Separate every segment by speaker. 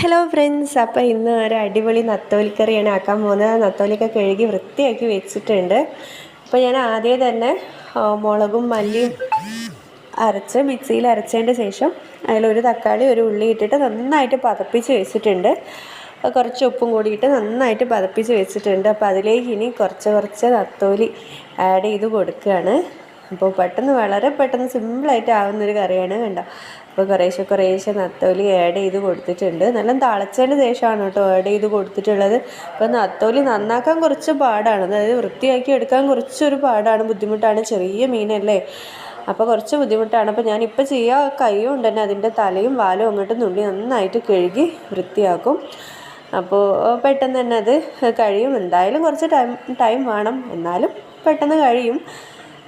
Speaker 1: Hello friends, അപ്പോൾ ഇന്ന് ഒരു അടിപൊളി നത്തോലിക്കറിയാണ് ആക്കാൻ പോകുന്നത്. നത്തോലിയൊക്കെ കഴുകി വൃത്തിയാക്കി വെച്ചിട്ടുണ്ട്. അപ്പോൾ ഞാൻ ആദ്യം തന്നെ മുളകും മല്ലിയും മിക്സിയിൽ അരച്ചതിൻ്റെ ശേഷം അതിലൊരു തക്കാളി ഒരു ഉള്ളി ഇട്ടിട്ട് നന്നായിട്ട് പതപ്പിച്ച് വെച്ചിട്ടുണ്ട്. കുറച്ച് ഉപ്പും കൂടിയിട്ട് നന്നായിട്ട് പതപ്പിച്ച് വെച്ചിട്ടുണ്ട്. അപ്പോൾ അതിലേക്ക് ഇനി കുറച്ച് നത്തോലി ആഡ് ചെയ്ത് കൊടുക്കുകയാണ്. അപ്പോൾ വളരെ പെട്ടെന്ന് സിമ്പിളായിട്ട് ആവുന്നൊരു കറിയാണ്. കണ്ടോ, അപ്പോൾ കുറേശ്ശെ നത്തോലി ആഡ് ചെയ്ത് കൊടുത്തിട്ടുണ്ട്. നല്ല തിളച്ചതിന് ശേഷമാണ് കേട്ടോ ആഡ് ചെയ്ത് കൊടുത്തിട്ടുള്ളത്. അപ്പോൾ നത്തോലി നന്നാക്കാൻ കുറച്ച് പാടാണ്, അതായത് വൃത്തിയാക്കി എടുക്കാൻ കുറച്ചൊരു പാടാണ്, ബുദ്ധിമുട്ടാണ്. ചെറിയ മീനല്ലേ, അപ്പോൾ കുറച്ച് ബുദ്ധിമുട്ടാണ്. അപ്പോൾ ഞാനിപ്പോൾ ചെയ്യുക കൈ കൊണ്ട് തന്നെ അതിൻ്റെ തലയും വാലും അങ്ങോട്ട് നുള്ളി നന്നായിട്ട് കഴുകി വൃത്തിയാക്കും. അപ്പോൾ പെട്ടെന്ന് തന്നെ അത് കഴിയും. എന്തായാലും കുറച്ച് ടൈം വേണം, എന്നാലും പെട്ടെന്ന് കഴിയും.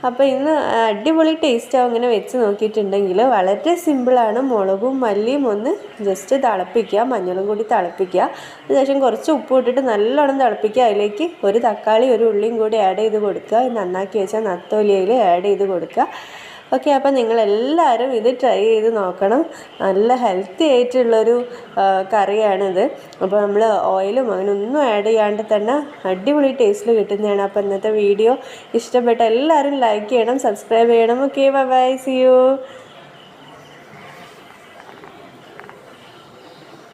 Speaker 1: അപ്പോൾ ഇന്ന് അടിപൊളി ടേസ്റ്റാവും ഇങ്ങനെ വെച്ച് നോക്കിയിട്ടുണ്ടെങ്കിൽ. വളരെ സിമ്പിളാണ്. മുളകും മല്ലിയും ഒന്ന് ജസ്റ്റ് തിളപ്പിക്കുക, മഞ്ഞളും കൂടി തിളപ്പിക്കുക. അതിനുശേഷം കുറച്ച് ഉപ്പ് ഇട്ടിട്ട് നല്ലോണം തിളപ്പിക്കുക. അതിലേക്ക് ഒരു തക്കാളി ഒരു ഉള്ളിയും കൂടി ആഡ് ചെയ്ത് കൊടുക്കുക. നന്നാക്കി വെച്ചാൽ നത്തോലിയിൽ ആഡ് ചെയ്ത് കൊടുക്കുക. ഓക്കെ, അപ്പോൾ നിങ്ങളെല്ലാവരും ഇത് ട്രൈ ചെയ്ത് നോക്കണം. നല്ല ഹെൽത്തി ആയിട്ടുള്ളൊരു കറിയാണിത്. അപ്പോൾ നമ്മൾ ഓയിലും അങ്ങനെ ഒന്നും ആഡ് ചെയ്യാണ്ട് തന്നെ അടിപൊളി ടേസ്റ്റിൽ കിട്ടുന്നതാണ്. അപ്പോൾ ഇന്നത്തെ വീഡിയോ ഇഷ്ടപ്പെട്ട എല്ലാവരും ലൈക്ക് ചെയ്യണം, സബ്സ്ക്രൈബ് ചെയ്യണം. Okay, bye bye, see U.